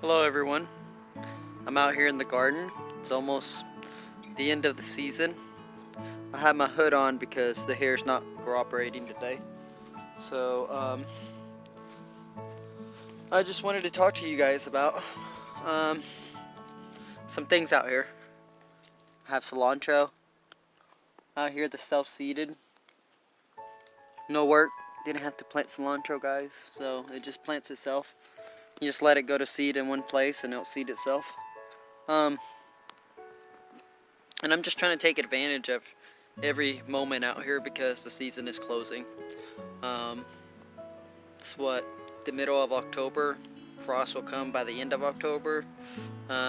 Hello everyone. I'm out here in the garden. It's almost the end of the season. I have my hood on because the hair's not cooperating today. So I just wanted to talk to you guys about um, some things out here. I have cilantro out here that's self-seeded. No work. Didn't have to plant cilantro, guys. So it just plants itself. You just let it go to seed in one place and it'll seed itself. And I'm just trying to take advantage of every moment out here because the season is closing. It's what, the middle of October. Frost will come by the end of October.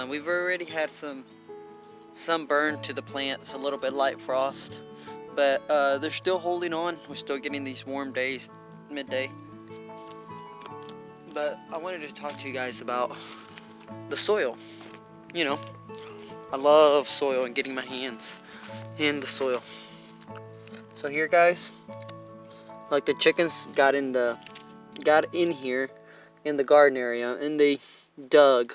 We've already had some burn to the plants, a little bit light frost, but they're still holding on. We're still getting these warm days, midday. But I wanted to talk to you guys about the soil. You know, I love soil and getting my hands in the soil. So here, guys, like the chickens got in here in the garden area, and they dug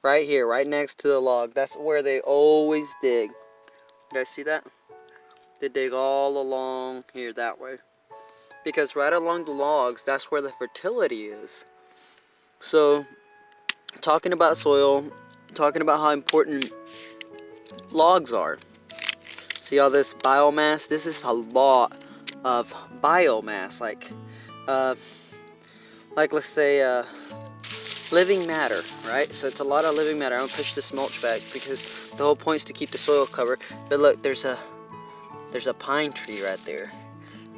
right here, right next to the log. That's where they always dig. You guys see that? They dig all along here that way, because right along the logs, that's where the fertility is. So talking about soil, talking about how important logs are. See all this biomass? This is a lot of biomass, like let's say living matter, right? So it's a lot of living matter. I'm gonna push this mulch back because the whole point is to keep the soil covered. But look, there's a pine tree right there.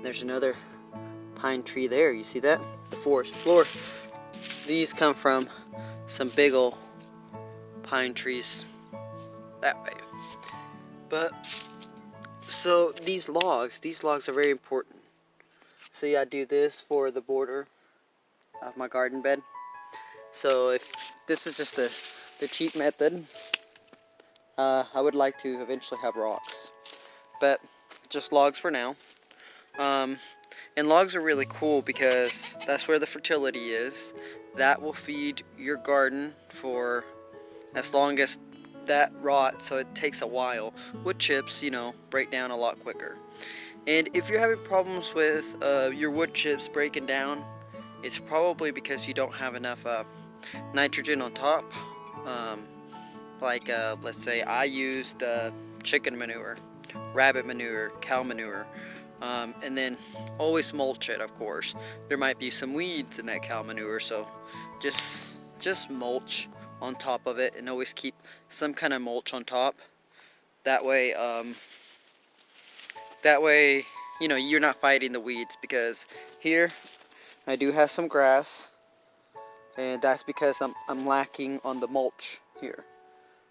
There's another pine tree there. You see that? The forest floor. These come from some big old pine trees that way. But so these logs are very important. See, I do this for the border of my garden bed. So if this is just the cheap method, I would like to eventually have rocks, but just logs for now. And logs are really cool because that's where the fertility is. That will feed your garden for as long as that rots, so it takes a while. Wood chips, break down a lot quicker. And if you're having problems with your wood chips breaking down, it's probably because you don't have enough nitrogen on top. Let's say I used chicken manure, rabbit manure, cow manure, and then always mulch it, of course. There might be some weeds in that cow manure, so just mulch on top of it, and always keep some kind of mulch on top. That way, you're not fighting the weeds, because here I do have some grass, and that's because I'm lacking on the mulch here.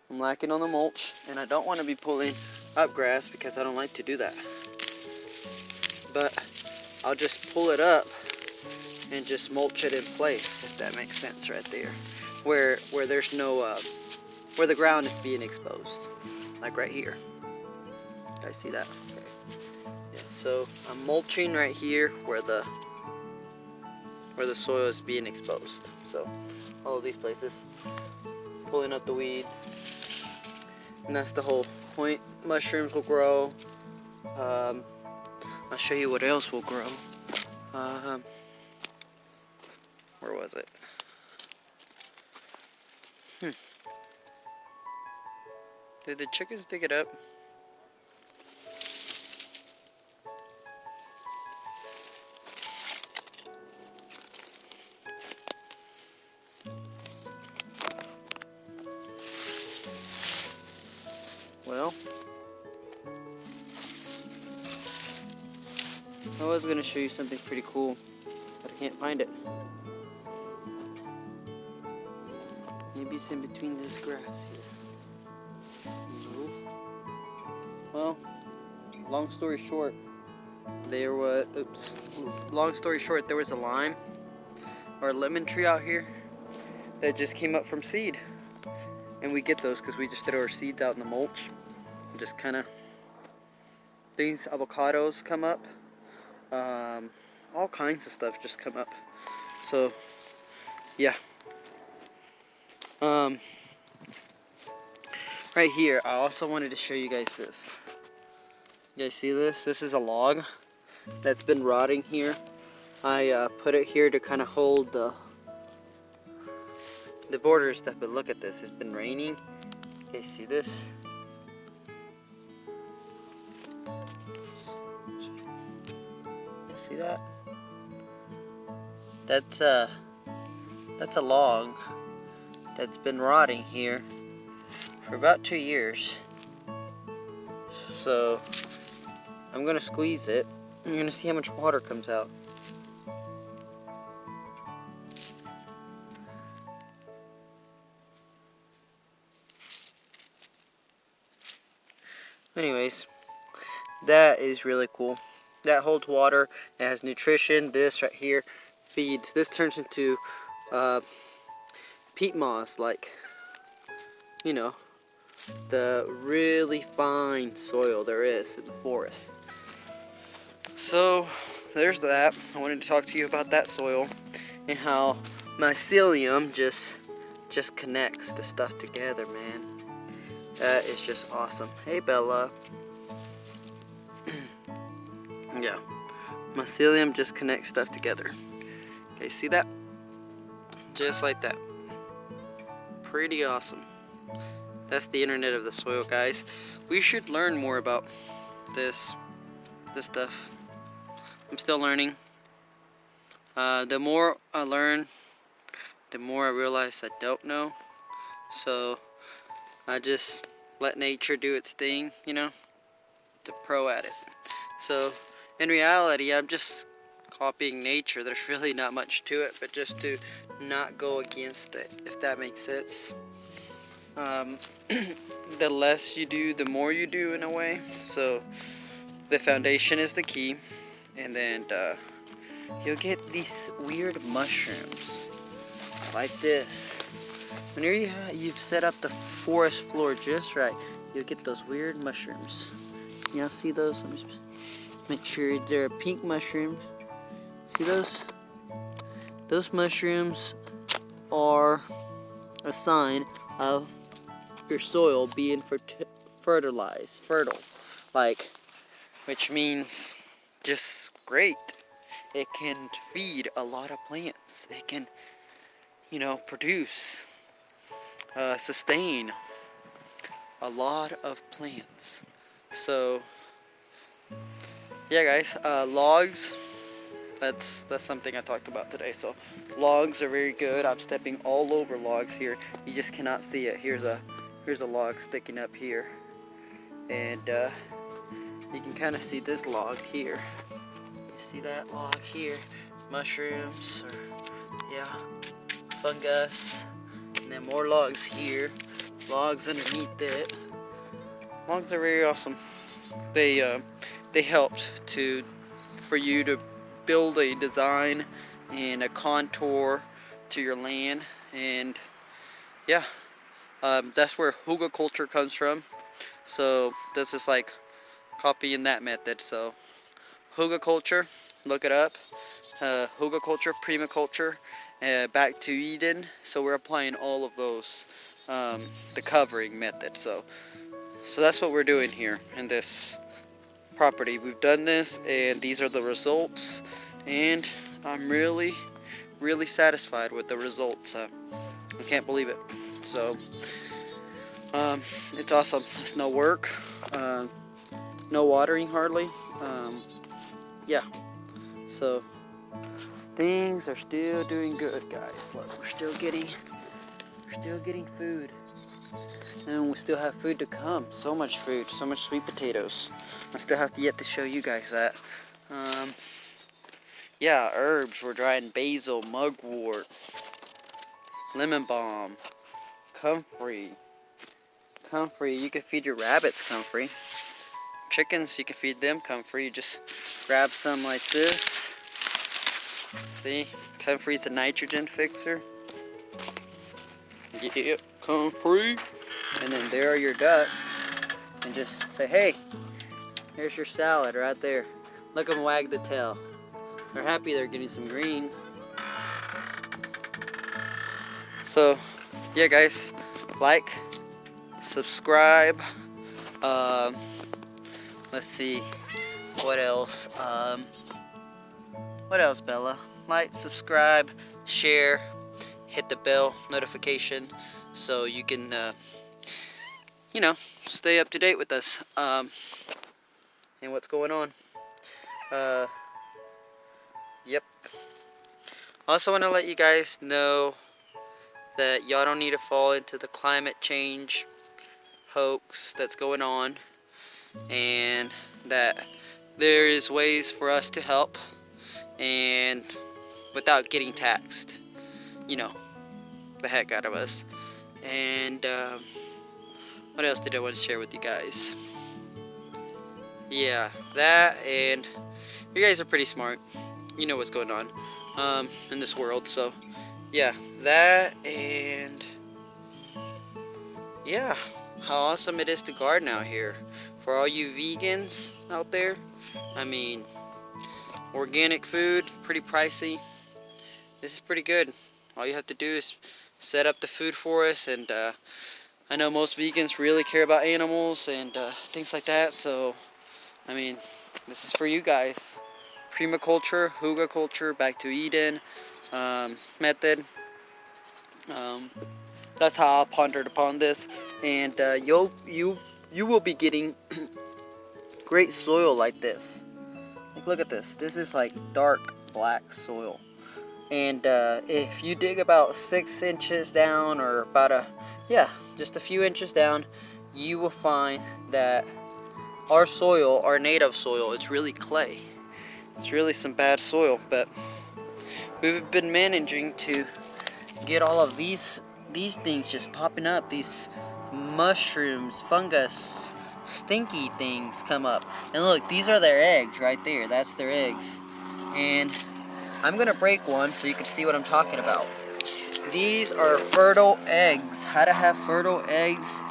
I'm lacking on the mulch, and I don't want to be pulling up grass because I don't like to do that. But I'll just pull it up and just mulch it in place, if that makes sense, right there, where there's no where the ground is being exposed, like right here. You guys see that? Okay. Yeah, so I'm mulching right here where the soil is being exposed. So all of these places, pulling up the weeds, and that's the whole point. Mushrooms will grow. I'll show you what else will grow. Where was it? Did the chickens dig it up? Well, I was gonna show you something pretty cool, but I can't find it. Maybe it's in between this grass here. No. Well, long story short, there was a lime or a lemon tree out here that just came up from seed. And we get those because we just throw our seeds out in the mulch. And just kind of, these avocados come up. All kinds of stuff just come up. So, yeah. Right here, I also wanted to show you guys this. You guys see this? This is a log that's been rotting here. I put it here to kind of hold the border stuff, but look at this. It's been raining. You guys see this? See that? That's a log that's been rotting here for about 2 years. So I'm gonna squeeze it. I'm gonna see how much water comes out. Anyways, that is really cool. That holds water. It has nutrition. This right here feeds. This turns into peat moss, like, you know, the really fine soil there is in the forest. So there's that. I wanted to talk to you about that soil and how mycelium just connects the stuff together, man. That is just awesome. Hey, Bella. Yeah, mycelium just connects stuff together. Okay, see that? Just like that. Pretty awesome. That's the internet of the soil, guys. We should learn more about this stuff. I'm still learning. The more I learn, the more I realize I don't know. So I just let nature do its thing, you know, to pro at it. So in reality, I'm just copying nature. There's really not much to it, but just to not go against it, if that makes sense. The less you do, the more you do, in a way. So the foundation is the key, and then you'll get these weird mushrooms like this. Whenever you've set up the forest floor just right, you'll get those weird mushrooms. Y'all see those? Let me make sure they're a pink mushroom. See those? Those mushrooms are a sign of your soil being fertilized, fertile, like, which means just great. It can feed a lot of plants. It can, you know, produce, sustain a lot of plants. So yeah, guys, logs, that's something I talked about today. So logs are very good. I'm stepping all over logs here. You just cannot see it. Here's a log sticking up here, and you can kind of see this log here. You see that log here? Mushrooms, or yeah, fungus, and then more logs here. Logs underneath it. Logs are very awesome. They helped for you to build a design and a contour to your land, and yeah, that's where hugelkultur comes from. So this is like copying that method. So hugelkultur, look it up. Hugelkultur, permaculture, back to Eden. So we're applying all of those, the covering method. So that's what we're doing here in this property. We've done this, and these are the results, and I'm really satisfied with the results. I can't believe it. So it's awesome. It's no work, no watering hardly. Yeah, so things are still doing good, guys. Look, we're still getting food, and we still have food to come. So much food, so much sweet potatoes. I still have yet to show you guys that. Yeah, herbs. We're drying basil, mugwort, lemon balm, comfrey. Comfrey, you can feed your rabbits comfrey. Chickens, you can feed them comfrey. You just grab some like this. See, comfrey's a nitrogen fixer. Yeah, comfrey. And then there are your ducks. And just say, hey, here's your salad right there. Look them wag the tail. They're happy they're getting some greens. So yeah, guys, like, subscribe. Let's see, what else? What else, Bella? Like, subscribe, share, hit the bell notification so you can, stay up to date with us and what's going on. Yep. Also want to let you guys know that y'all don't need to fall into the climate change hoax that's going on, and that there is ways for us to help and without getting taxed, the heck out of us. And what else did I want to share with you guys? Yeah, that, and you guys are pretty smart. You know what's going on in this world. So yeah, that, and yeah, how awesome it is to garden out here. For all you vegans out there, I mean, organic food, pretty pricey. This is pretty good. All you have to do is set up the food for us, and I know most vegans really care about animals and things like that, so I mean, this is for you guys. Permaculture, hugelkultur, back to Eden method. That's how I pondered upon this, and you will be getting great soil like this. Like, look at this. This is like dark black soil, and if you dig about 6 inches down, or about just a few inches down, you will find that our soil, our native soil, it's really clay. It's really some bad soil, but we've been managing to get all of these things just popping up. These mushrooms, fungus, stinky things come up. And look, these are their eggs right there. That's their eggs. And I'm gonna break one so you can see what I'm talking about. These are fertile eggs. How to have fertile eggs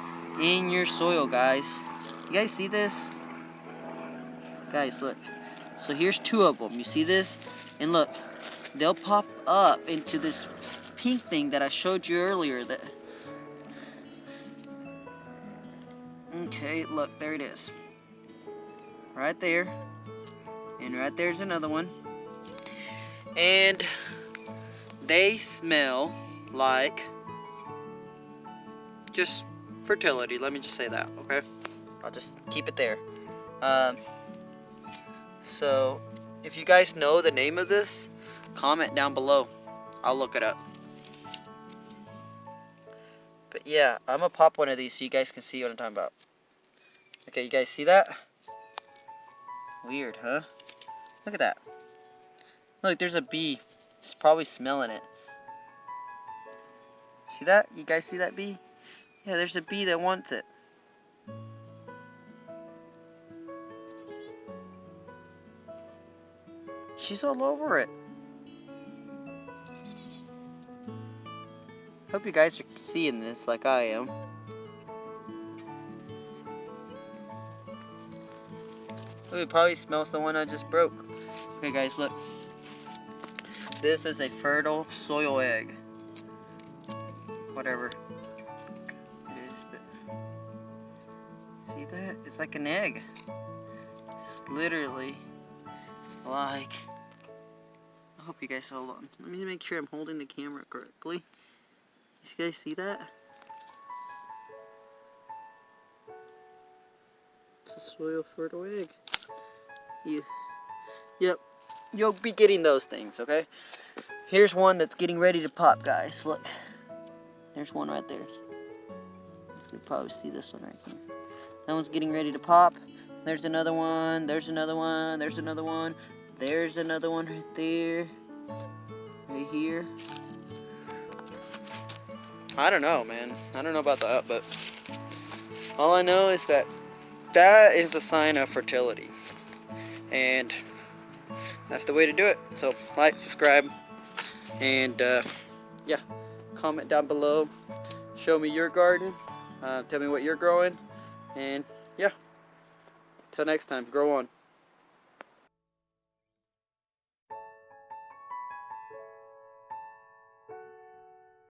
in your soil, guys. You guys see this? Guys, look. So here's 2 of them. You see this? And look, they'll pop up into this pink thing that I showed you earlier. Okay, look, there it is. Right there. And right there's another one. And they smell like just fertility. Let me just say that, okay? I'll just keep it there. So, if you guys know the name of this, comment down below. I'll look it up. But yeah, I'm gonna pop one of these so you guys can see what I'm talking about. Okay, you guys see that? Weird, huh? Look at that. Look, there's a bee. It's probably smelling it. See that? You guys see that bee? Yeah, there's a bee that wants it. She's all over it. Hope you guys are seeing this like I am. Oh, it probably smells the one I just broke. Okay guys, look. This is a fertile soil egg. Whatever it is, but see that? It's like an egg. It's literally like, I hope you guys hold on. Let me make sure I'm holding the camera correctly. You guys see that? It's a soil fertile egg. Yep, you'll be getting those things, okay? Here's one that's getting ready to pop, guys. Look, there's one right there. You can probably see this one right here. That one's getting ready to pop. There's another one. There's another one. There's another one. There's another one right there. Right here. I don't know, man. I don't know about that, but all I know is that that is a sign of fertility. And that's the way to do it. So like, subscribe, and yeah, comment down below. Show me your garden. Tell me what you're growing. And yeah, till next time, grow on.